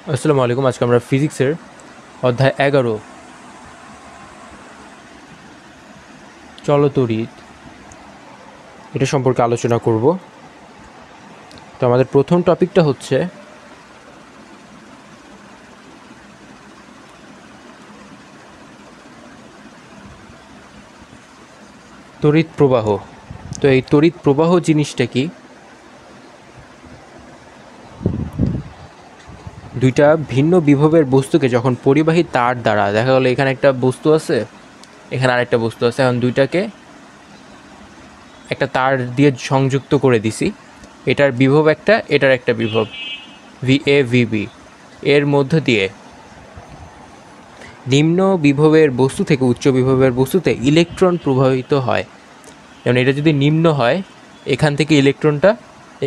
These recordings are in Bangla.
আসসালামু আলাইকুম। আজকে আমরা ফিজিক্সের অধ্যায় 11 চলতরিৎ এটা সম্পর্কে আলোচনা করব। তো আমাদের প্রথম টপিকটা হচ্ছে তড়িৎ প্রবাহ। তো এই তড়িৎ প্রবাহ জিনিসটা কি? দুইটা ভিন্ন বিভবের বস্তুকে যখন পরিবাহী তার দ্বারা, দেখা গেলো এখানে একটা বস্তু আছে, এখানে আরেকটা বস্তু আছে, এখন দুইটাকে একটা তার দিয়ে সংযুক্ত করে দিছি। এটার বিভব একটা, এটার একটা বিভব VA VB, এর মধ্য দিয়ে নিম্ন বিভবের বস্তু থেকে উচ্চ বিভবের বস্তুতে ইলেকট্রন প্রবাহিত হয়। যেমন এটা যদি নিম্ন হয়, এখান থেকে ইলেকট্রনটা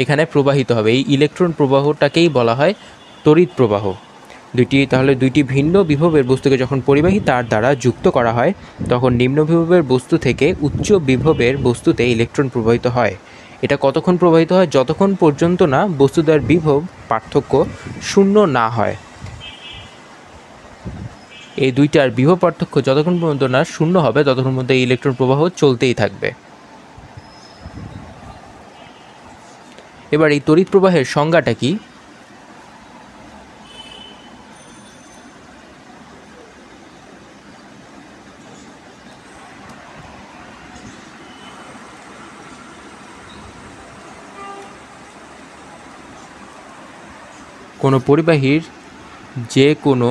এখানে প্রবাহিত হবে। এই ইলেকট্রন প্রবাহটাকেই বলা হয় তড়িৎ প্রবাহ। দুইটি ভিন্ন বিভবের বস্তুকে যখন পরিবাহী তার দ্বারা যুক্ত করা হয়, তখন নিম্ন বিভবের বস্তু থেকে উচ্চ বিভবের বস্তুতে ইলেকট্রন প্রবাহিত হয়। এটা কতক্ষণ প্রবাহিত হয়? যতক্ষণ পর্যন্ত না বস্তুদ্বয়ের বিভব পার্থক্য শূন্য না হয়। এই দুইটার বিভব পার্থক্য যতক্ষণ পর্যন্ত না শূন্য হবে, ততক্ষণ পর্যন্ত ইলেকট্রন প্রবাহ চলতেই থাকবে। এবার এই তড়িৎ প্রবাহের সংজ্ঞাটা কি? কোনো পরিবাহীর যে কোনো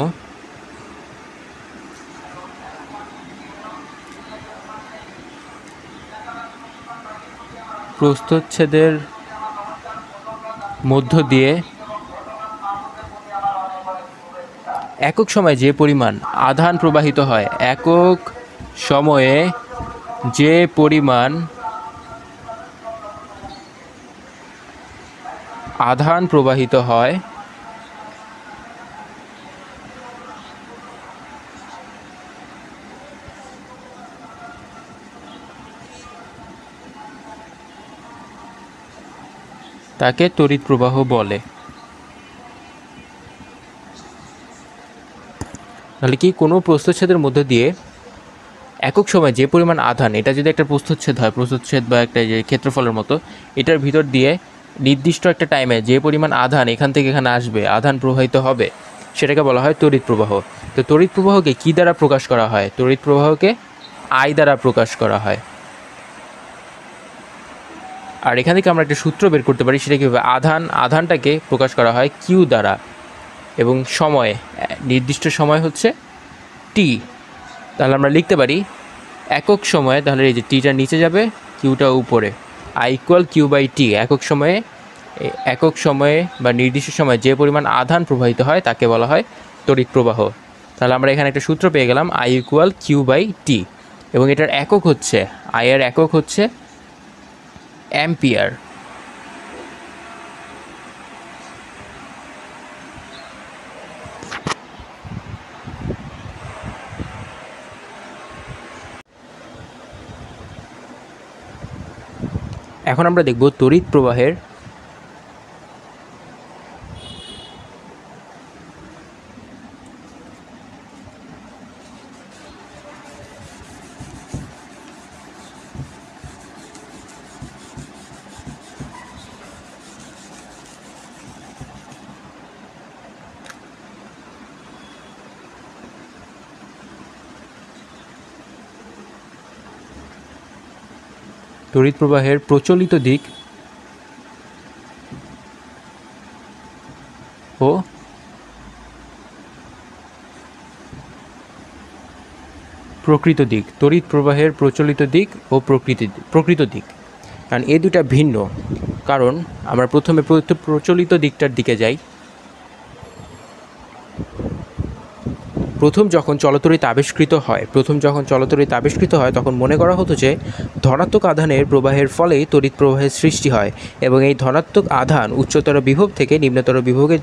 প্রস্থচ্ছেদের মধ্য দিয়ে একক সময়ে যে পরিমাণ আধান প্রবাহিত হয়, একক সময়ে যে পরিমাণ আধান প্রবাহিত হয় তাকে তড়িৎ প্রবাহ বলে। তাহলে কি, কোনো প্রস্থচ্ছেদের মধ্য দিয়ে একক সময় যে পরিমাণ আধান, এটা যদি একটা প্রস্থচ্ছেদ হয়, প্রস্থচ্ছেদ বা একটা যে ক্ষেত্রফলের মতো, এটার ভিতর দিয়ে নির্দিষ্ট একটা টাইমে যে পরিমাণ আধান এখান থেকে এখানে আসবে, আধান প্রবাহিত হবে, সেটাকে বলা হয় তড়িৎ প্রবাহ। তো তড়িৎ প্রবাহকে কী দ্বারা প্রকাশ করা হয়? তড়িৎ প্রবাহকে I দ্বারা প্রকাশ করা হয়। আর এখান থেকে আমরা একটা সূত্র বের করতে পারি, সেটা কীভাবে? আধানটাকে প্রকাশ করা হয় Q দ্বারা, এবং সময়, নির্দিষ্ট সময় হচ্ছে T। তাহলে আমরা লিখতে পারি একক সময়ে, তাহলে এই যে টিটা নিচে যাবে, কিউটা উপরে, I=Q/T। একক সময়ে বা নির্দিষ্ট সময়ে যে পরিমাণ আধান প্রবাহিত হয় তাকে বলা হয় তড়িৎ প্রবাহ। তাহলে আমরা এখানে একটা সূত্র পেয়ে গেলাম, I=Q/T, এবং এটার একক হচ্ছে, I এর একক হচ্ছে অ্যাম্পিয়ার। এখন আমরা দেখব তড়িৎ প্রবাহের প্রচলিত দিক ও প্রকৃত দিক। তড়িৎ প্রবাহের প্রচলিত দিক ও প্রকৃত দিক, কারণ এই দুটা ভিন্ন। কারণ আমরা প্রথমে প্রচলিত দিকটার দিকে যাই। প্রথম যখন চলতড়িৎ আবিষ্কৃত হয় তখন মনে করা হতো যে ধনাত্মক আধানের প্রবাহের ফলেই তড়িৎ প্রবাহের সৃষ্টি হয়, এবং এই ধনাত্মক আধান উচ্চতর বিভব থেকে নিম্নতর বিভবের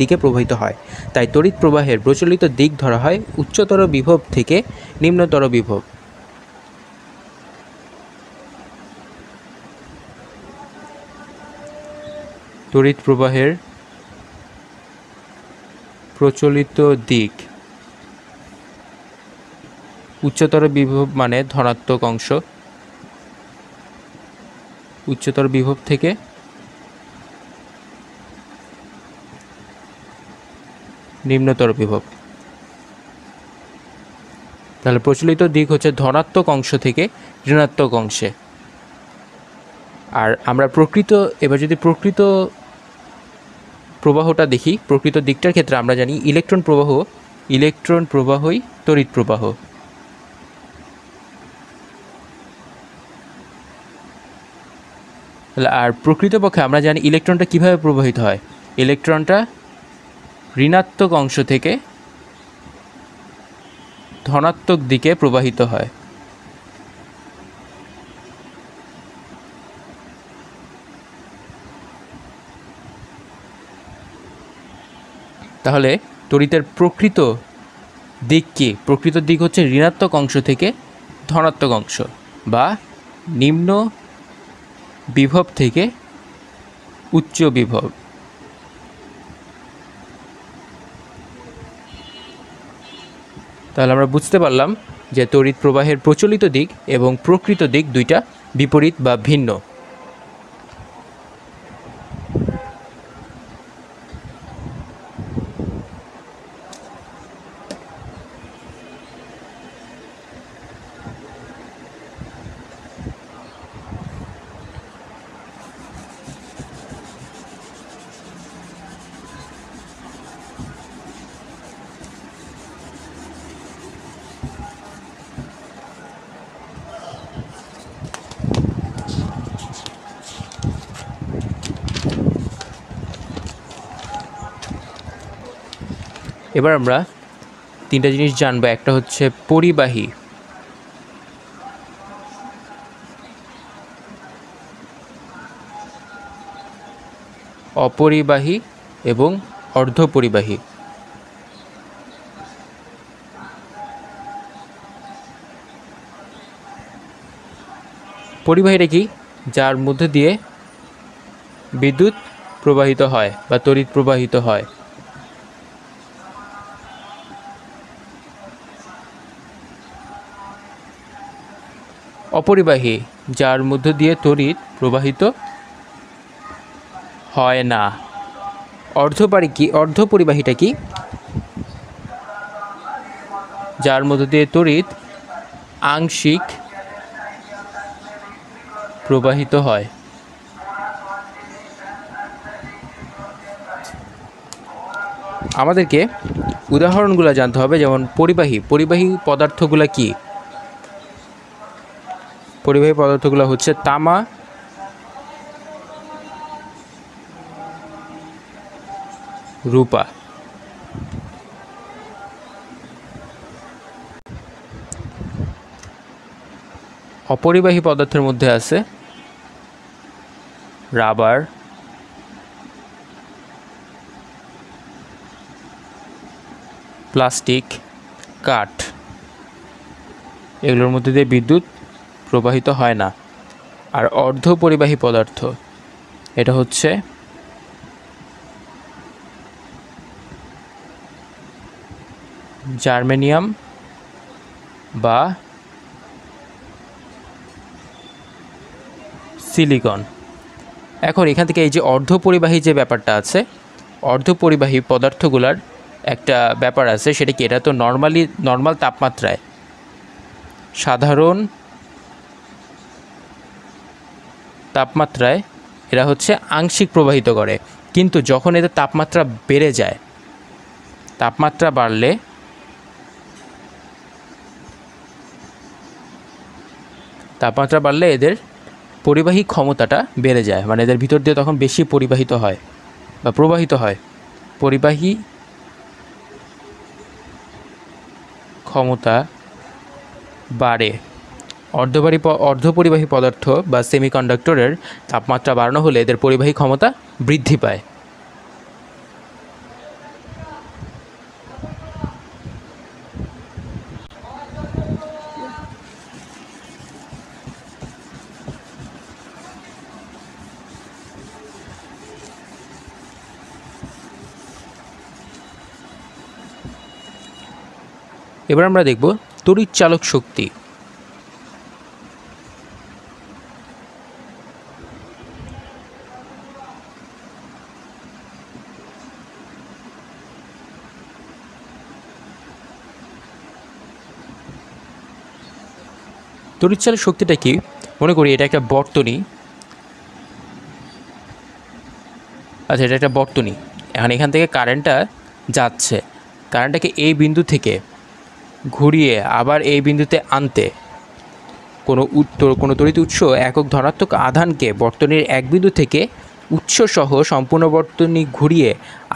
দিকে প্রবাহিত হয়, তাই তড়িৎ প্রবাহের প্রচলিত দিক ধরা হয় উচ্চতর বিভব থেকে নিম্নতর বিভব। তড়িৎ প্রবাহের প্রচলিত দিক উচ্চতর বিভব মানে ধনাত্মক অংশ, উচ্চতর বিভব থেকে নিম্নতর বিভব। তাহলে প্রচলিত দিক হচ্ছে ধনাত্মক অংশ থেকে ঋণাত্মক অংশে। আর আমরা এবার যদি প্রকৃত প্রবাহটা দেখি, প্রকৃত দিকটার ক্ষেত্রে আমরা জানি ইলেকট্রন প্রবাহই তড়িৎ প্রবাহ। আর প্রকৃতপক্ষে আমরা জানি ইলেকট্রনটা কিভাবে প্রবাহিত হয়। ইলেকট্রনটা ঋণাত্মক অংশ থেকে ধনাত্মক দিকে প্রবাহিত হয়। তাহলে তড়িতের প্রকৃত দিক কি? প্রকৃত দিক হচ্ছে ঋণাত্মক অংশ থেকে ধনাত্মক অংশ, বা নিম্ন বিভব থেকে উচ্চ বিভব। তাহলে আমরা বুঝতে পারলাম যে তড়িৎ প্রবাহের প্রচলিত দিক এবং প্রকৃত দিক দুইটা বিপরীত বা ভিন্ন। এবার আমরা তিনটা জিনিস জানবো। একটা হচ্ছে পরিবাহী, অপরিবাহী এবং অর্ধপরিবাহী। পরিবাহীটা কি? যার মধ্যে দিয়ে বিদ্যুৎ প্রবাহিত হয় বা তড়িৎ প্রবাহিত হয়। অপরিবাহী, যার মধ্য দিয়ে তড়িৎ প্রবাহিত হয় না। অর্ধপরিবাহীটা কি? যার মধ্য দিয়ে তড়িৎ আংশিক প্রবাহিত হয়। আমাদেরকে উদাহরণগুলো জানতে হবে। যেমন পরিবাহী পদার্থগুলো কি? পরিবাহী পদার্থগুলো হচ্ছে তামা, রূপা। অপরিবাহী পদার্থের মধ্যে আছে রাবার, প্লাস্টিক, কাঠ। এগুলোর মধ্যে দিয়ে বিদ্যুৎ প্রবাহিত হয় না। আর অর্ধপরিবাহী পদার্থ, এটা হচ্ছে জার্মেনিয়াম বা সিলিকন। এখন এখান থেকে এই যে অর্ধপরিবাহী যে ব্যাপারটা আছে, অর্ধপরিবাহী পদার্থগুলার একটা ব্যাপার আছে। সেটা কি? এটা তো নর্মাল তাপমাত্রায়, সাধারণ তাপমাত্রায় এরা হচ্ছে আংশিক প্রবাহিত করে। কিন্তু যখন এদের তাপমাত্রা বেড়ে যায়, তাপমাত্রা বাড়লে এদের পরিবাহী ক্ষমতাটা বেড়ে যায়, মানে এদের ভিতর দিয়ে তখন বেশি পরিবাহিত হয় বা প্রবাহিত হয়। পরিবাহী ক্ষমতা বাড়ে। অর্ধপরিবাহী পদার্থ বা সেমিকন্ডাক্টরের তাপমাত্রা বাড়ানো হলে এদের পরিবাহী ক্ষমতা বৃদ্ধি পায়। এবার আমরা দেখব তড়িৎচালক শক্তি। তড়িৎচালক শক্তিটা কি? মনে করি এটা একটা বর্তনী। আচ্ছা, এটা একটা বর্তনী। এখান থেকে কারেন্টটা যাচ্ছে। কারেন্টটাকে এই বিন্দু থেকে ঘুরিয়ে আবার এই বিন্দুতে আনতে কোনো তড়িৎ উৎস একক ধনাত্মক আধানকে বর্তনীর এক বিন্দু থেকে উৎসসহ সম্পূর্ণ বর্তনী ঘুরিয়ে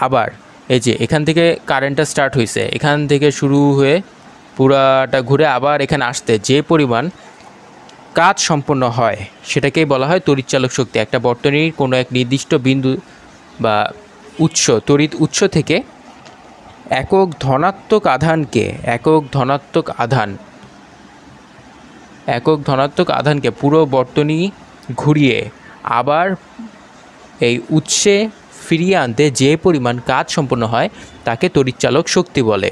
আবার এই যে এখান থেকে কারেন্টটা স্টার্ট হয়েছে, এখান থেকে শুরু হয়ে পুরাটা ঘুরে আবার এখানে আসতে যে পরিমাণ কাজ সম্পন্ন হয় সেটাকেই বলা হয় তড়িৎচালক শক্তি। একটা বর্তনীর কোনো এক নির্দিষ্ট বিন্দু বা তড়িৎ উৎস থেকে একক ধনাত্মক আধানকে পুরো বর্তনী ঘুরিয়ে আবার এই উৎসে ফিরিয়ে আনতে যে পরিমাণ কাজ সম্পন্ন হয় তাকে তড়িৎচালক শক্তি বলে।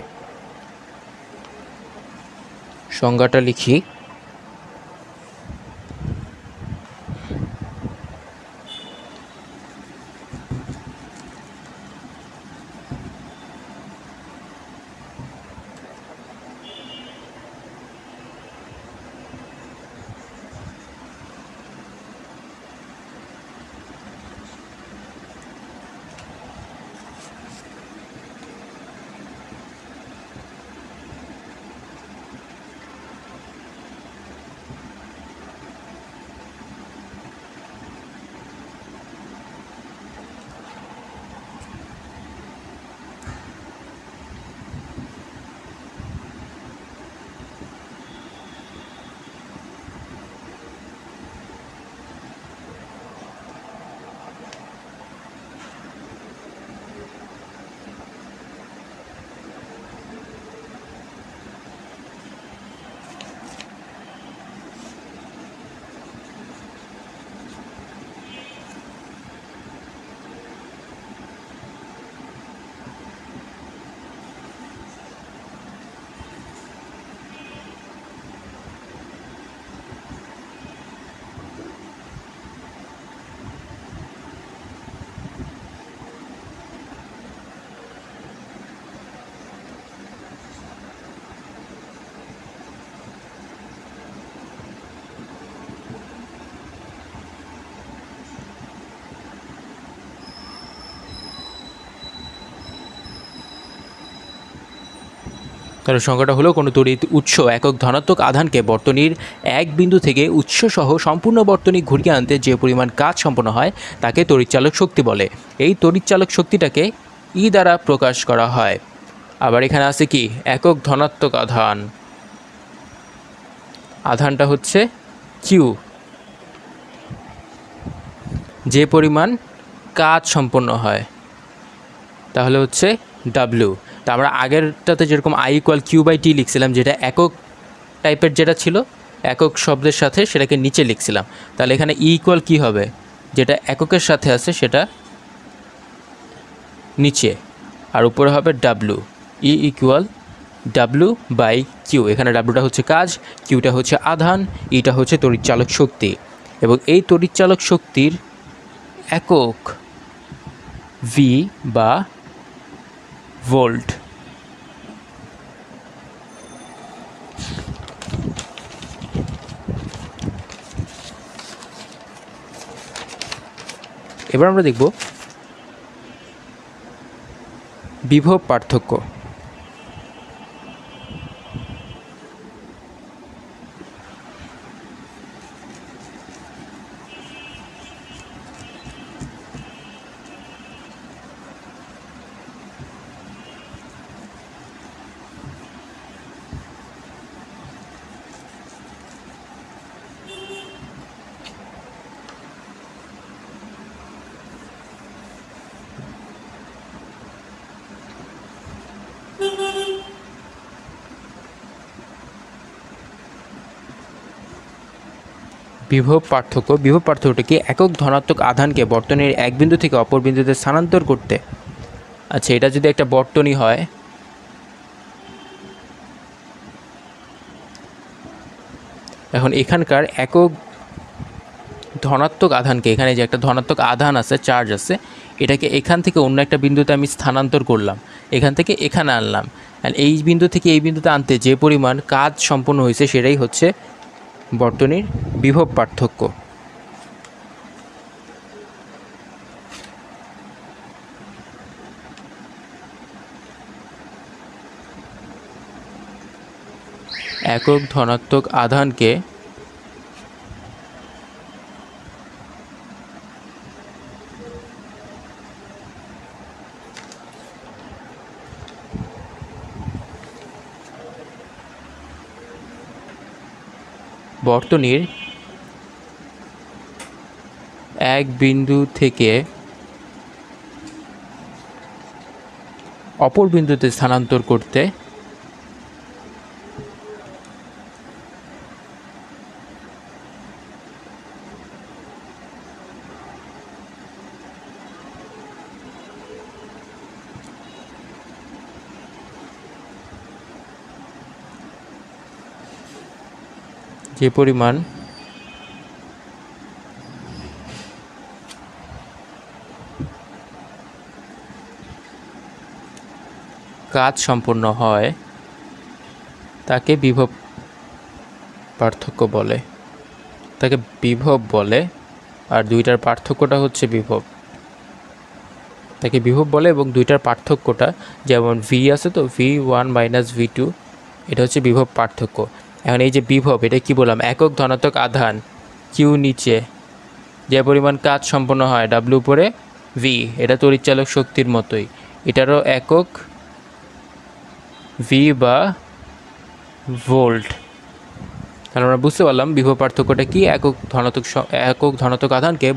সংজ্ঞাটা লিখি। তাহলে সংখ্যাটা হলো কোনো তড়িৎ উৎস একক ধনাত্মক আধানকে বর্তনীর এক বিন্দু থেকে উৎসসহ সম্পূর্ণ বর্তনী ঘুরিয়ে আনতে যে পরিমাণ কাজ সম্পন্ন হয় তাকে তড়িৎচালক শক্তি বলে। এই তড়িৎচালক শক্তিটাকে ই দ্বারা প্রকাশ করা হয়। আবার এখানে আছে কি একক ধনাত্মক আধানটা হচ্ছে কিউ, যে পরিমাণ কাজ সম্পন্ন হয় তাহলে হচ্ছে ডাব্লিউ। তা আমরা আগেরটাতে যেরকম আই ইকুয়াল কিউ বাই টি লিখছিলাম, যেটা একক টাইপের যেটা ছিল একক শব্দের সাথে সেটাকে নিচে লিখছিলাম, তাহলে এখানে ই ইকুয়াল কী হবে, যেটা এককের সাথে আছে সেটা নিচে আর উপরে হবে W. E equal W by Q. এখানে ডাব্লিউটা হচ্ছে কাজ, কিউটা হচ্ছে আধান, ইটা হচ্ছে তড়িৎচালক শক্তি। এবং এই তড়িৎচালক শক্তির একক ভি বা ভোল্ট। এবার আমরা দেখব বিভব পার্থক্য। বিভব পার্থক্যটি একক ধনাত্মক আধানকে বর্তনীর এক বিন্দু থেকে অপর বিন্দুতে স্থানান্তর করতে। আচ্ছা, এটা যদি একটা বর্তনী হয়, এখন এখানকার একক ধনাত্মক আধানকে, এখানে যে একটা ধনাত্মক আধান আছে, চার্জ আছে, এটাকে এখান থেকে অন্য একটা বিন্দুতে আমি স্থানান্তর করলাম, এখান থেকে এখানে আনলাম। এই বিন্দু থেকে এই বিন্দুতে আনতে যে পরিমাণ কাজ সম্পন্ন হয়েছে সেটাই হচ্ছে বর্তনীর বিভব পার্থক্য। একক ধনাত্মক আধানকে বর্তনীর এক বিন্দু থেকে অপর বিন্দুতে স্থানান্তর করতে যে পরিমাণ কাজ সম্পন্ন হয় তাকে বিভব পার্থক্য বলে, তাকে বিভব বলে। আর দুইটার পার্থক্যটা হচ্ছে বিভব, তাকে বিভব বলে। এবং দুইটার পার্থক্যটা যেমন ভি আছে তো, V1 - V2, এটা হচ্ছে বিভব পার্থক্য। এখন এই যে বিভব, এটা কি বললাম, একক ধনাত্মক আধান কিউ নিচে যে পরিমাণ কাজ সম্পন্ন হয় ডাব্লিউ উপরে ভি, এটা তড়িৎচালক শক্তির মতোই, এটারও একক ভি বা ভোল্ট। তাহলে আমরা বুঝতে পারলাম বিভব পার্থক্যটা কি। একক ধনাত্মক আধানকে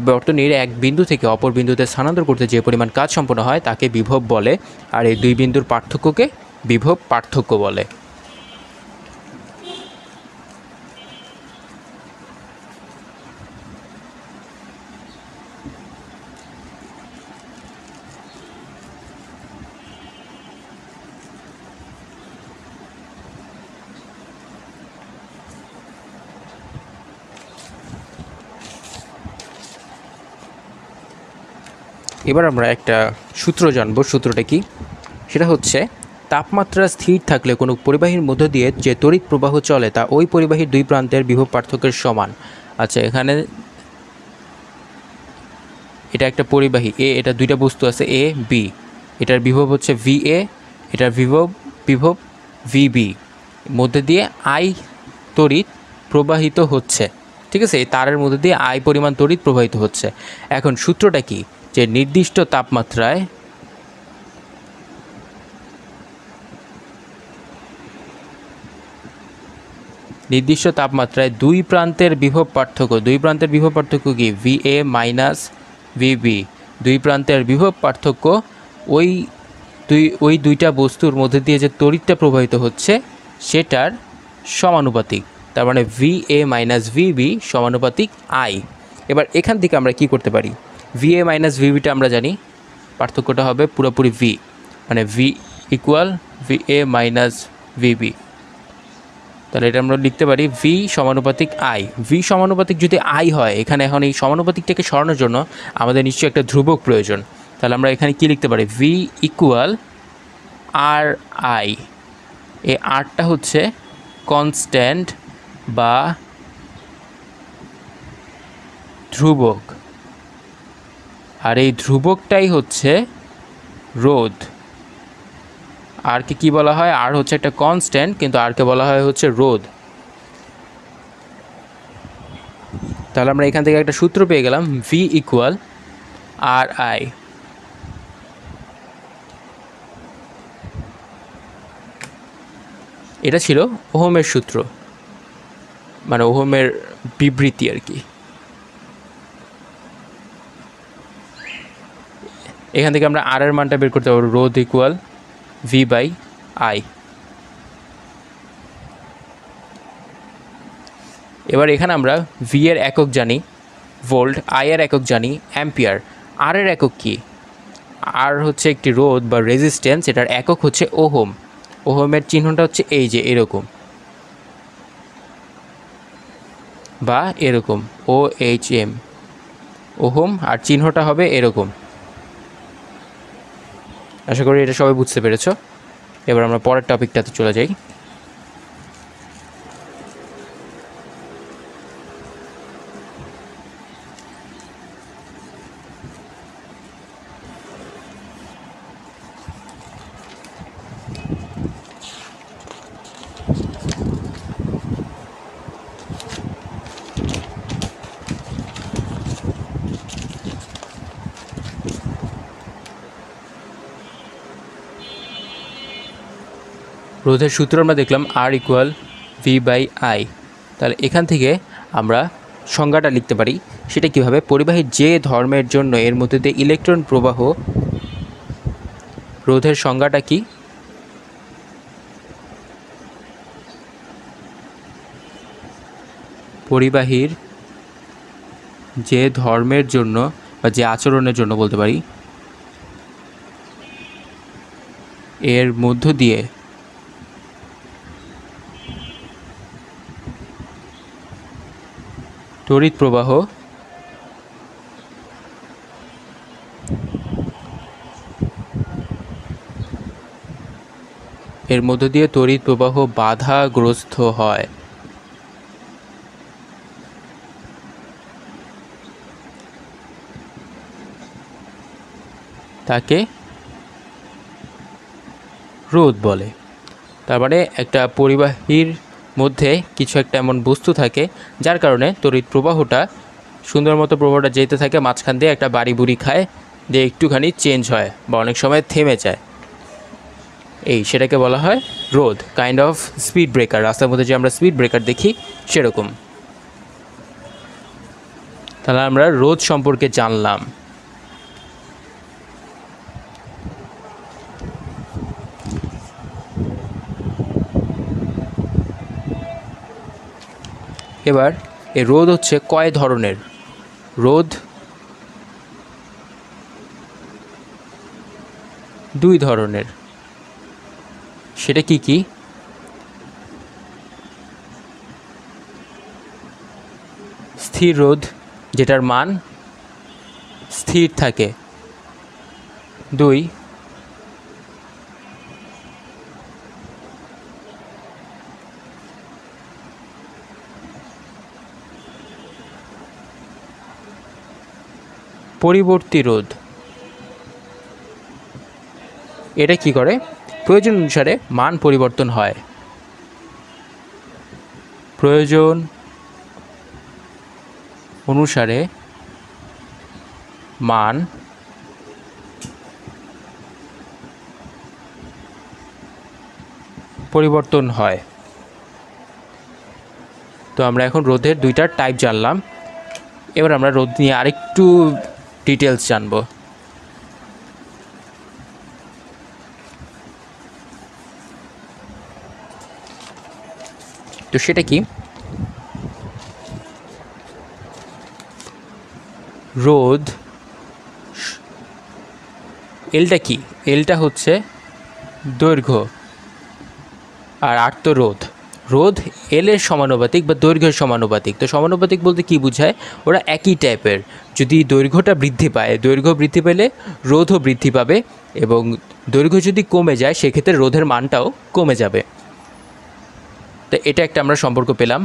বর্তনীর এক বিন্দু থেকে অপর বিন্দুতে স্থানান্তর করতে যে পরিমাণ কাজ সম্পন্ন হয় তাকে বিভব বলে, আর এই দুই বিন্দুর পার্থক্যকে বিভব পার্থক্য বলে। এবার আমরা একটা সূত্র জানব। সূত্রটা কি? সেটা হচ্ছে তাপমাত্রা স্থির থাকলে কোনো পরিবাহীর মধ্য দিয়ে যে তড়িৎ প্রবাহ চলে তা ওই পরিবাহীর দুই প্রান্তের বিভব পার্থক্যের সমান। আচ্ছা, এখানে এটা একটা পরিবাহী এ, এটা দুইটা বস্তু আছে এ বি, এটার বিভব হচ্ছে ভি এ, এটার বিভব ভিবি, মধ্যে দিয়ে আই তড়িৎ প্রবাহিত হচ্ছে। ঠিক আছে, এই তারের মধ্যে দিয়ে আই পরিমাণ তড়িৎ প্রবাহিত হচ্ছে। এখন সূত্রটা কি? যে নির্দিষ্ট তাপমাত্রায় দুই প্রান্তের বিভব পার্থক্য কি? ভি এ মাইনাস ভিবি, দুই প্রান্তের বিভব পার্থক্য ওই দুইটা বস্তুর মধ্যে দিয়ে যে তড়িৎটা প্রবাহিত হচ্ছে সেটার সমানুপাতিক। তার মানে ভি এ মাইনাস ভিবি সমানুপাতিক আই। এবার এখান থেকে আমরা কি করতে পারি? ভি এ মাইনাস ভিবিটা আমরা জানি, পার্থক্যটা হবে পুরোপুরি ভি, মানে V equal V A minus VB. তাহলে এটা আমরা লিখতে পারি ভি সমানুপাতিক আই। ভি সমানুপাতিক যদি আই হয়, এখানে এখন এই সমানুপাতিকটাকে সরানোর জন্য আমাদের নিশ্চয়ই একটা ধ্রুবক প্রয়োজন। তাহলে আমরা এখানে কি লিখতে পারি? V equal R I. এই আরটা হচ্ছে কনস্ট্যান্ট বা ধ্রুবক, আর এই ধ্রুবকটাই হচ্ছে রোধ। আরকে কি বলা হয়? আর হচ্ছে একটা কনস্ট্যান্ট, কিন্তু আরকে বলা হয় হচ্ছে রোধ। তাহলে আমরা এখান থেকে একটা সূত্র পেয়ে গেলাম, ভি ইকুয়াল আর আই। এটা ছিল ওহমের সূত্র, মানে ওহমের বিবৃতি আর কি। এখান থেকে আমরা আর এর মানটা বের করতে পারবো, রোধ ইকুয়াল ভি বাই আই। এবার এখানে আমরা ভি এর একক জানি ভোল্ট, আই এর একক জানি অ্যাম্পিয়ার। আর এর একক কি? আর হচ্ছে একটি রোধ বা রেজিস্ট্যান্স, এটার একক হচ্ছে ওহম। ওহমের চিহ্নটা হচ্ছে এই যে এরকম। বা এরকম OHM, ওহম, আর চিহ্নটা হবে এরকম। আশা করি এটা সবাই বুঝতে পেরেছ। এবার আমরা পরের টপিকটাতে চলে যাই। রোধের সূত্র আমরা দেখলাম R=V/I। তাহলে এখান থেকে আমরা সংজ্ঞাটা লিখতে পারি। সেটা কিভাবে? পরিবাহীর যে ধর্মের জন্য এর মধ্যে দিয়ে ইলেকট্রন প্রবাহ, রোধের সংজ্ঞাটা কি? পরিবাহীর যে ধর্মের জন্য বা যে আচরণের জন্য বলতে পারি, এর মধ্য দিয়ে তড়িৎ প্রবাহ বাধাগ্রস্ত হয়, তাকে রোধ বলে। তার মানে একটা পরিবাহীর মধ্যে কিছু একটা এমন বস্তু থাকে যার কারণে তড়িৎ প্রবাহটা সুন্দর মতো প্রবাহটা যেতে থাকে, মাঝখান দিয়ে একটা বাড়ি বুড়ি খায়, যে একটুখানি চেঞ্জ হয় বা অনেক সময় থেমে যায়, সেটাকে বলা হয় রোধ। Kind of speed breaker. রাস্তার মধ্যে যে আমরা স্পিড ব্রেকার দেখি সেরকম। তাহলে আমরা রোধ সম্পর্কে জানলাম। এবার এই রোধ হচ্ছে কয় ধরনের? রোধ দুই ধরনের। সেটা কি কি? স্থির রোধ, যেটার মান স্থির থাকে। 2, পরিবর্তী রোধ। এটা কি করে? প্রয়োজন অনুসারে মান পরিবর্তন হয়। প্রয়োজন অনুসারে মান পরিবর্তন হয়। তো আমরা এখন রোধের দুইটা টাইপ জানলাম। এবার আমরা রোধ নিয়ে আরেকটু ডিটেলস জানব। তো সেটা কি? রোধ এলটা কি? এলটা হচ্ছে দৈর্ঘ্য, আর আর তো রোধ। রোধ এল এর সমানুপাতিক বা দৈর্ঘ্যের সমানুপাতিক। তো সমানুপাতিক বলতে কি বোঝায়? ওরা একই টাইপের। যদি দৈর্ঘ্যটা বৃদ্ধি পায়, দৈর্ঘ্য বৃদ্ধি পেলে রোধও বৃদ্ধি পাবে, এবং দৈর্ঘ্য যদি কমে যায় সেক্ষেত্রে রোধের মানটাও কমে যাবে। তো এটা একটা আমরা সম্পর্ক পেলাম।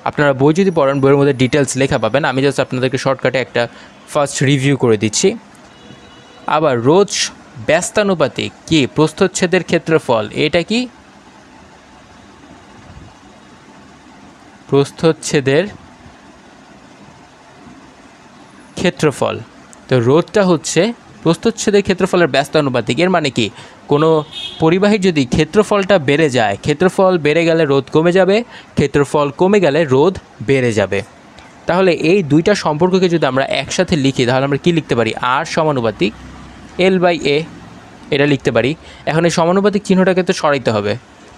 আপনারা বই যদি পড়েন, বইয়ের মধ্যে ডিটেলস লেখা পাবেন। আমি জাস্ট আপনাদেরকে শর্টকাটে একটা ফার্স্ট রিভিউ করে দিচ্ছি। আবার রোধ ব্যস্তানুপাতিক কি? প্রস্থচ্ছেদের ক্ষেত্রফল। এটা কি? প্রস্থচ্ছেদের ক্ষেত্রফল। তো রোধটা হচ্ছে প্রস্থচ্ছেদের ক্ষেত্রফলের ব্যস্তানুপাতিক। এর মানে কি? কোনো পরিবাহীর যদি ক্ষেত্রফলটা বেড়ে যায়, ক্ষেত্রফল বেড়ে গেলে রোধ কমে যাবে, ক্ষেত্রফল কমে গেলে রোধ বেড়ে যাবে। তাহলে এই দুইটা সম্পর্ককে যদি আমরা একসাথে লিখি তাহলে আমরা কি লিখতে পারি? আর সমানুপাতিক L/A, এটা লিখতে পারি। এখন এই সমানুপাতিক চিহ্নটাকে তো সরাইতে হবে।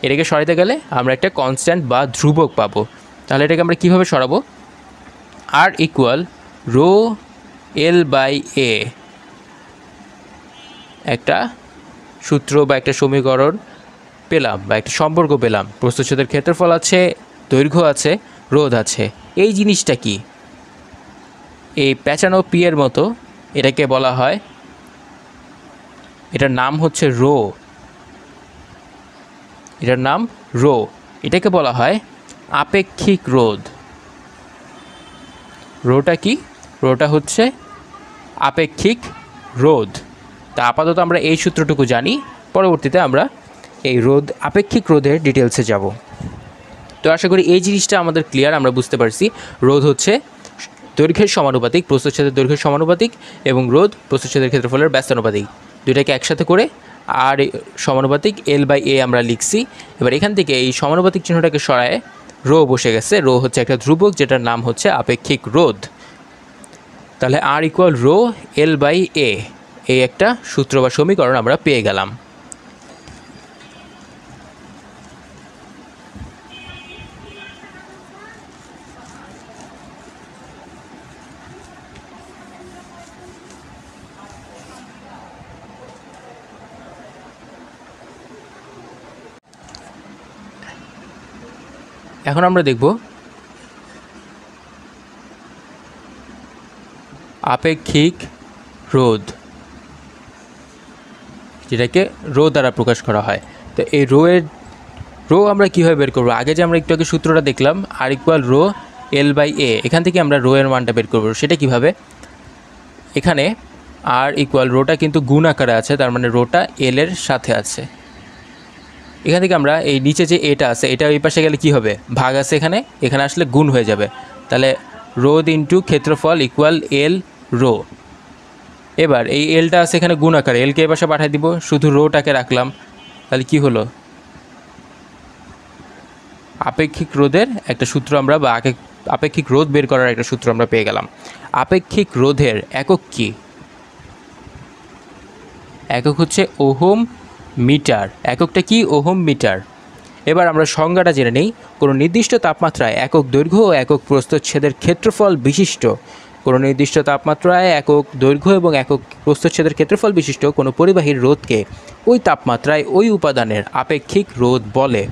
এটাকে সরাইতে গেলে আমরা একটা কনস্ট্যান্ট বা ধ্রুবক পাবো। তাহলে এটাকে আমরা কীভাবে সরাবো? R = ρL/A, একটা সূত্র বা একটা সমীকরণ পেলাম বা একটা সম্পর্ক পেলাম। প্রস্থচ্ছেদের ক্ষেত্রফল আছে, দৈর্ঘ্য আছে, রোধ আছে। এই জিনিসটা কি? এই পেঁচানো পিয়ের মতো, এটাকে বলা হয়, এটার নাম হচ্ছে রো। এটার নাম রো। এটাকে বলা হয় আপেক্ষিক রোধ। রোটা কি? রোটা হচ্ছে আপেক্ষিক রোধ। তা আপাতত আমরা এই সূত্রটুকু জানি, পরবর্তীতে আমরা এই আপেক্ষিক রোধের ডিটেলসে যাব। তো আশা করি এই জিনিসটা আমাদের ক্লিয়ার, আমরা বুঝতে পারছি রোধ হচ্ছে দৈর্ঘ্যের সমানুপাতিক, প্রস্থচ্ছেদের দৈর্ঘ্যের সমানুপাতিক, এবং রোধ প্রস্থচ্ছেদের ক্ষেত্রফলের ব্যস্তানুপাতিক, দুইটাকে একসাথে করে আর সমানুপাতিক L/A আমরা লিখছি। এবার এখান থেকে এই সমানুপাতিক চিহ্নটাকে সরায় রো বসে গেছে। রো হচ্ছে একটা ধ্রুবক, যেটার নাম হচ্ছে আপেক্ষিক রোধ। তাহলে R = রো L/A, এই একটা সূত্র বা সমীকরণ আমরা পেয়ে গেলাম। এখন আমরা দেখব আপেক্ষিক রোধ, যেটাকে রো দ্বারা প্রকাশ করা হয়। তো এই রো আমরা কীভাবে বের করব? আগে যে আমরা একটু আগে সূত্রটা দেখলাম R = রো L/A, এখান থেকে আমরা রো এর মানটা বের করব। সেটা কিভাবে? এখানে R = রোটা কিন্তু গুণ আকারে আছে, তার মানে রোটা L এর সাথে আছে। এখান থেকে আমরা এই নিচে যে এটা আছে, এটা ওই পাশে গেলে কি হবে? ভাগ আছে এখানে, এখানে আসলে গুণ হয়ে যাবে। তাহলে রোধ ইন্টু ক্ষেত্রফল = L রো। এবার এই এলটা আছে এখানে গুণ আকারে, এলকে এ পাশে পাঠিয়ে দিব, শুধু রোটাকে রাখলাম। তাহলে কি হলো? আপেক্ষিক রোধের একটা সূত্র আমরা, বা আপেক্ষিক রোধ বের করার একটা সূত্র আমরা পেয়ে গেলাম। আপেক্ষিক রোধের একক কি? একক হচ্ছে ওহম মিটার। এককটা কি? Ohm metre. এবার আমরা সংজ্ঞাটা জেনে নেই। কোনো নির্দিষ্ট তাপমাত্রায় একক দৈর্ঘ্য ও একক প্রস্থচ্ছেদের ক্ষেত্রফল বিশিষ্ট, কোনো নির্দিষ্ট তাপমাত্রায় একক দৈর্ঘ্য এবং একক প্রস্থচ্ছেদের ক্ষেত্রফল বিশিষ্ট কোনো পরিবাহীর রোধকে ওই তাপমাত্রায় ওই উপাদানের আপেক্ষিক রোধ বলে।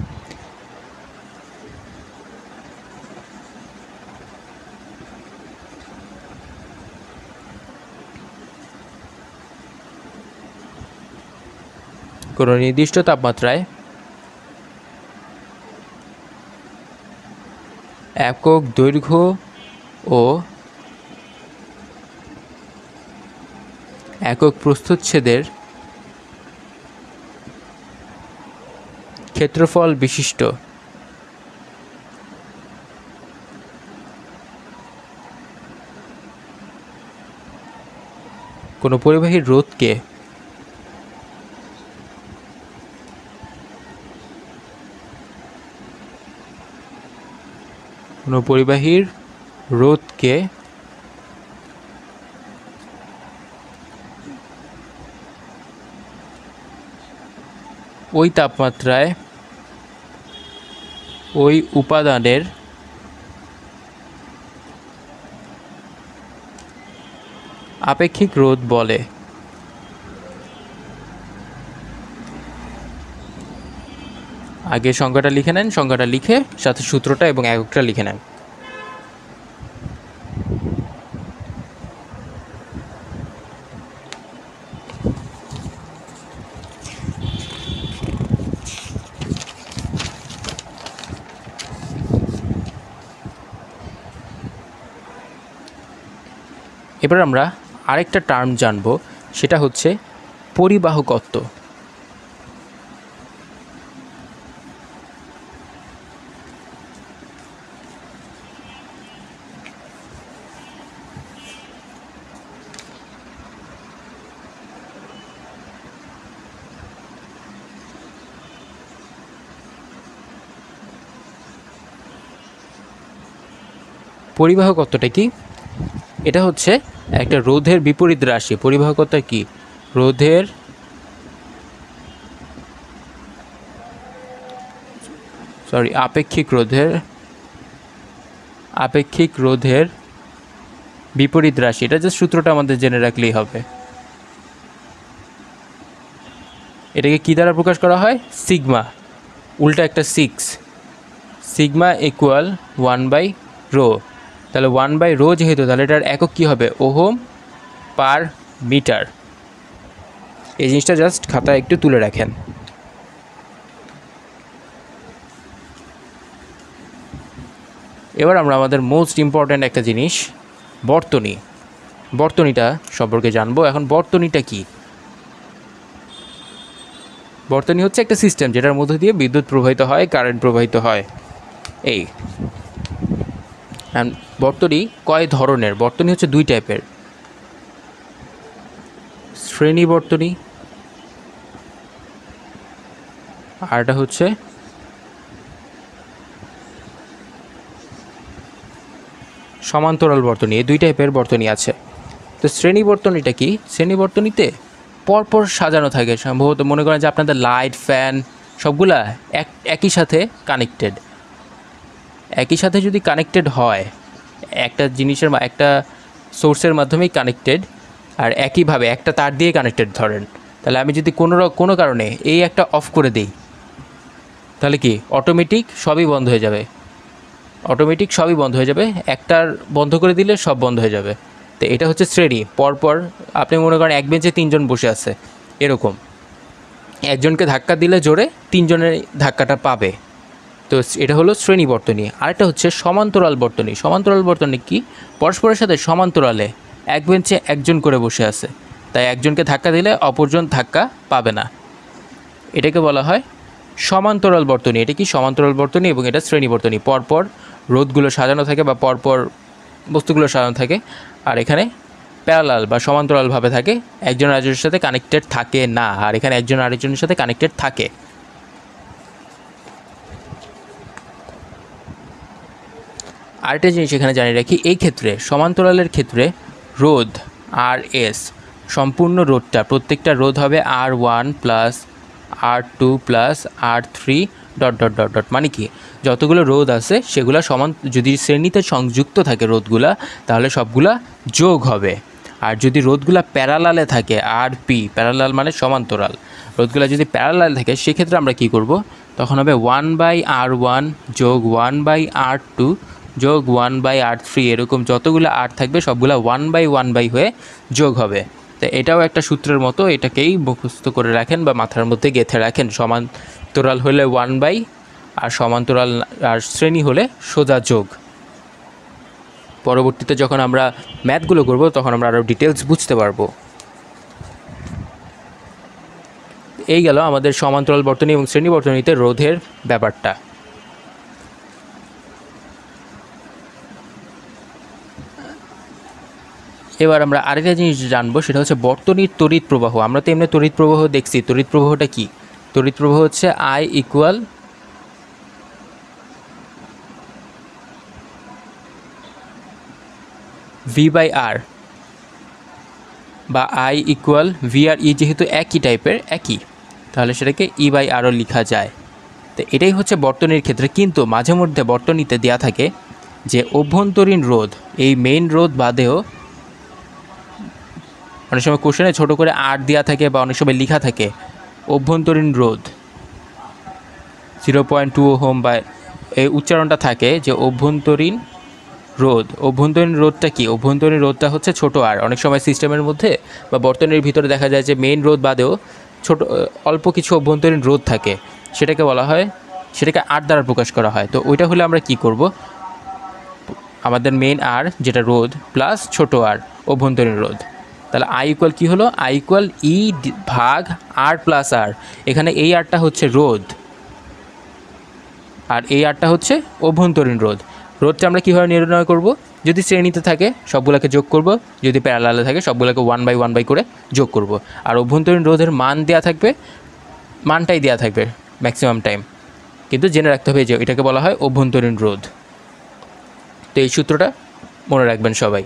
কোনো নির্দিষ্ট তাপমাত্রায় একক দৈর্ঘ্য ও একক প্রস্থচ্ছেদের ক্ষেত্রফল বিশিষ্ট কোনো পরিবাহীর রোধকে ওই তাপমাত্রায় ওই উপাদানের আপেক্ষিক রোধ বলে। আগে সংজ্ঞাটা লিখে নেন, সংজ্ঞাটা লিখে সাথে সূত্রটা এবং এককটা লিখে নেন। এবার আমরা আরেকটা টার্ম জানব, সেটা হচ্ছে পরিবাহকত্ব। পরিবাহকত্বটা কি? এটা হচ্ছে একটা রোধের বিপরীত রাশি। পরিবাহকত্ব কি? রোধের আপেক্ষিক রোধের বিপরীত রাশি। এটা জাস্ট সূত্রটা আমাদের জেনে রাখলেই হবে। এটাকে কি দ্বারা প্রকাশ করা হয়? সিগমা, উল্টা একটা 6, সিগমা = 1/ρ। তাহলে 1/ρ যেহেতু, তাহলে এটার একক কী হবে? Ohm per metre. এই জিনিসটা জাস্ট খাতায় একটু তুলে রাখেন। এবার আমরা আমাদের মোস্ট ইম্পর্ট্যান্ট একটা জিনিস, বর্তনীটা সম্পর্কে জানবো। এখন বর্তনীটা কি? বর্তনী হচ্ছে একটা সিস্টেম যেটার মধ্যে দিয়ে বিদ্যুৎ প্রবাহিত হয়, কারেন্ট প্রবাহিত হয়। এই বর্তনী কয় ধরনের? বর্তনী হচ্ছে 2 টাইপের, শ্রেণী বর্তনী আর এটা হচ্ছে সমান্তরাল বর্তনী। এই 2 টাইপের বর্তনী আছে। তো শ্রেণী বর্তনীটা কি? শ্রেণী বর্তনীতে পরপর সাজানো থাকে, সম্ভবত মনে করেন যে আপনাদের লাইট, ফ্যান সবগুলা একই সাথে কানেক্টেড। একই সাথে যদি কানেক্টেড হয়, একটা জিনিসের একটা সোর্সের মাধ্যমেই কানেক্টেড, আর একইভাবে একটা তার দিয়ে কানেক্টেড ধরেন, তাহলে আমি যদি কোনো কারণে এই একটা অফ করে দিই, তাহলে কি অটোমেটিক সবই বন্ধ হয়ে যাবে। একটার বন্ধ করে দিলে সব বন্ধ হয়ে যাবে। তো এটা হচ্ছে শ্রেণী। পরপর আপনি মনে করেন এক বেঞ্চে 3 জন বসে আছে, এরকম একজনকে ধাক্কা দিলে জোরে 3 জনের ধাক্কাটা পাবে। তো এটা হলো শ্রেণী বর্তনী। আরেকটা হচ্ছে সমান্তরাল বর্তনী। সমান্তরাল বর্তনী কি? পরস্পরের সাথে সমান্তরালে এক বেঞ্চে একজন করে বসে আছে, তাই একজনকে ধাক্কা দিলে অপরজন ধাক্কা পাবে না। এটাকে বলা হয় সমান্তরাল বর্তনী। এটা কি? সমান্তরাল বর্তনী। এবং এটা শ্রেণী বর্তনী। পরপর রোধগুলো সাজানো থাকে বা পরপর বস্তুগুলো সাজানো থাকে, আর এখানে প্যারালাল বা সমান্তরালভাবে থাকে, একজন আরেকজনের সাথে কানেক্টেড থাকে না, আর এখানে একজন আরেকজনের সাথে কানেক্টেড থাকে। আরেকটা জিনিস এখানে জানিয়ে রাখি, এই ক্ষেত্রে সমান্তরালের ক্ষেত্রে রোধ RS, সম্পূর্ণ রোধটা, প্রত্যেকটা রোধ হবে R1 plus R2 plus R3 ... মানে কি, যতগুলো রোধ আছে সেগুলো সমান, যদি শ্রেণীতে সংযুক্ত থাকে রোধগুলা, তাহলে সবগুলা যোগ হবে। আর যদি রোধগুলা প্যারালালে থাকে, RP, প্যারালাল মানে সমান্তরাল, রোধগুলা যদি প্যারালাল থাকে সেক্ষেত্রে আমরা কি করব? তখন হবে 1/R1 যোগ 1/R2 যোগ 1/R3, এরকম যতগুলো আর থাকবে সবগুলা 1/1 হয়ে যোগ হবে। তো এটাও একটা সূত্রের মতো, এটাকেই মুখস্থ করে রাখেন বা মাথার মধ্যে গেঁথে রাখেন। সমান্তরাল হলে 1/, আর সমান্তরাল আর শ্রেণী হলে সোজা যোগ। পরবর্তীতে যখন আমরা ম্যাথগুলো করব তখন আমরা আরও ডিটেলস বুঝতে পারবো। এই গেল আমাদের সমান্তরাল বর্তনী এবং শ্রেণী বর্তনীতে রোধের ব্যাপারটা। এবার আমরা আরেকটা জিনিস জানবো, সেটা হচ্ছে বর্তনীর তড়িৎ প্রবাহ। আমরা তো এমনি তড়িৎ প্রবাহ দেখছি। তড়িৎ প্রবাহটা কি? তড়িৎ প্রবাহ হচ্ছে I ইকুয়াল V/R, বা I ইকুয়াল VR/E, যেহেতু একই টাইপের, একই, তাহলে সেটাকে E/Rও লেখা যায়। তো এটাই হচ্ছে বর্তনীর ক্ষেত্রে। কিন্তু মাঝে মধ্যে বর্তনীতে দেওয়া থাকে যে অভ্যন্তরীণ রোধ, এই মেইন রোধ বাদেও অনেক সময় কোশ্চেনে ছোটো করে R দেওয়া থাকে, বা অনেক সময় লেখা থাকে অভ্যন্তরীণ রোধ 0.2 ওহম, বা এই উচ্চারণটা থাকে যে অভ্যন্তরীণ রোধ। অভ্যন্তরীণ রোধটা কি? অভ্যন্তরীণ রোধটা হচ্ছে ছোটো আর। অনেক সময় সিস্টেমের মধ্যে বা বর্তনীর ভিতরে দেখা যায় যে মেইন রোধ বাদেও ছোট অল্প কিছু অভ্যন্তরীণ রোধ থাকে, সেটাকে বলা হয়, সেটাকে আর দ্বারা প্রকাশ করা হয়। তো ওইটা হলে আমরা কি করব? আমাদের মেইন আর যেটা রোধ প্লাস ছোট আর অভ্যন্তরীণ রোধ, তাহলে I ইকুয়াল কী হলো? I ইকুয়াল E ভাগ R প্লাস R। এখানে এই আরটা হচ্ছে রোধ আর এই আরটা হচ্ছে অভ্যন্তরীণ রোধ। রোধটা আমরা কীভাবে নির্ণয় করব? যদি শ্রেণীতে থাকে সবগুলোকে যোগ করব, যদি প্যারালালে থাকে সবগুলোকে 1/1 করে যোগ করব। আর অভ্যন্তরীণ রোধের মান দেওয়া থাকবে, মানটাই দেওয়া থাকবে ম্যাক্সিমাম টাইম, কিন্তু জেনে রাখতে হবে যে এটাকে বলা হয় অভ্যন্তরীণ রোধ। তো এই সূত্রটা মনে রাখবেন সবাই।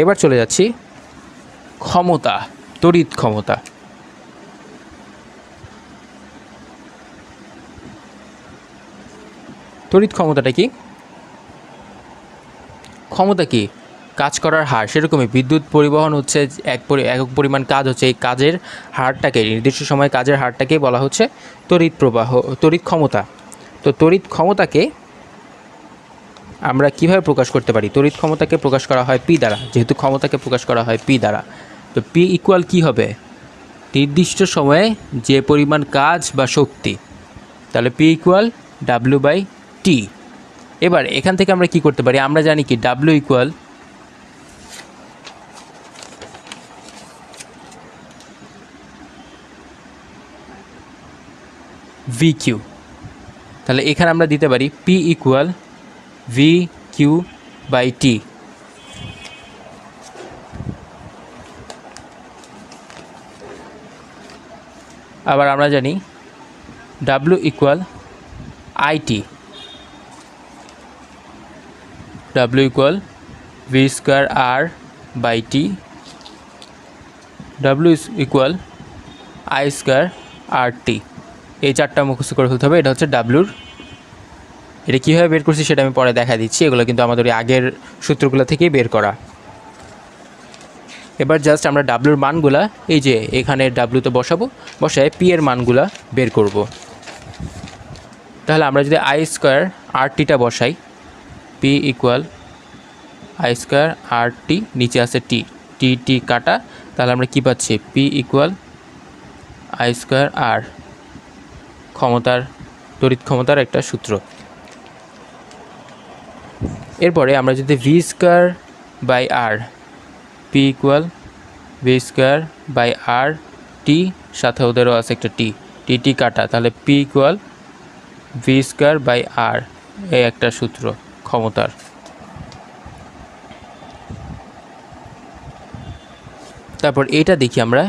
এবার চলে যাচ্ছি ক্ষমতা, তড়িৎ ক্ষমতা। তড়িৎ ক্ষমতাটা কি? ক্ষমতা কি? কাজ করার হার, সেরকমই বিদ্যুৎ পরিবহন হচ্ছে একক পরিমাণ কাজ হচ্ছে, এই কাজের হারটাকে, নির্দিষ্ট সময়ে কাজের হারটাকেই বলা হচ্ছে তড়িৎ প্রবাহ, তড়িৎ ক্ষমতা। তো তড়িৎ ক্ষমতাকে আমরা কিভাবে প্রকাশ করতে পারি? তড়িৎ ক্ষমতাকে প্রকাশ করা হয় পি দ্বারা, যেহেতু ক্ষমতাকে প্রকাশ করা হয় পি দ্বারা। তো পি ইকুয়াল কী হবে? নির্দিষ্ট সময়ে যে পরিমাণ কাজ বা শক্তি, তাহলে পি ইকুয়াল ডাব্লিউ বাই টি। এবার এখান থেকে আমরা কি করতে পারি? আমরা জানি কি ডাব্লিউ ইকুয়াল ভি কিউ। তাহলে এখানে আমরা দিতে পারি P equal V Q by T. আবার আমরা জানি W equal I T, W equal V square R by T, W equal I square R T. এই চারটা মুখস্থ করে ফেলতে হবে। এটা হচ্ছে ডাব্লিউর, এটা কীভাবে বের করছি সেটা আমি পরে দেখা দিচ্ছি। এগুলো কিন্তু আমাদের আগের সূত্রগুলো থেকেই বের করা। এবার জাস্ট আমরা ডাব্লিউর মানগুলা এই যে এখানে ডাব্লিউতে বসায় পি এর মানগুলা বের করব। তাহলে আমরা যদি আই স্কোয়ার আর টিটা বসাই, P equal I square R টি, নিচে আছে টি, টি টি কাটা, তাহলে আমরা কী পাচ্ছি? P equal I square R, ক্ষমতার, তড়িৎ ক্ষমতার একটা সূত্র। এরপরে আমরা যদি V square by R, P equal V square by R T, সাথে ওদেরও আছে একটা টি, টি টি কাটা, তাহলে P equal V square by R, এই একটা সূত্র ক্ষমতার। তারপর এটা দেখি আমরা,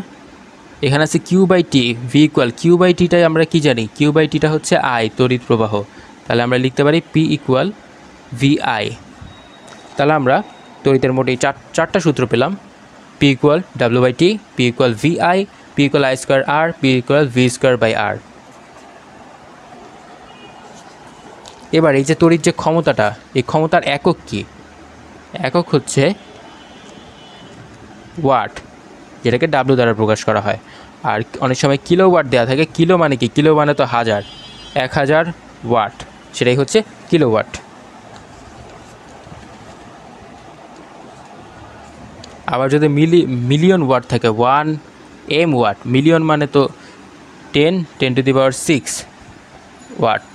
এখানে আছে Q by T, V equal Q by টিটাই আমরা কি জানি? কিউ বাই টিটা হচ্ছে আই, তড়িৎ প্রবাহ। তাহলে আমরা লিখতে পারি পি ইকুয়াল ভি আই। তাহলে আমরা তড়িতের মোট এই চারটা সূত্র পেলাম। P equal W by T, P equal V I, P equal I square R, P equal V square by R. এবার এই যে তড়িৎ যে ক্ষমতাটা, এই ক্ষমতার একক কি? একক হচ্ছে ওয়াট, যেটাকে ডাব্লিউ দ্বারা প্রকাশ করা হয়। আর অনেক সময় কিলো ওয়াট দেওয়া থাকে। কিলো মানে কি? কিলো মানে তো হাজার, 1000 ওয়াট, সেটাই হচ্ছে কিলো ওয়াট। আবার যদি মিলিয়ন ওয়াট থাকে, 1 M ওয়াট, মিলিয়ন মানে তো 10 × 6 ওয়াট।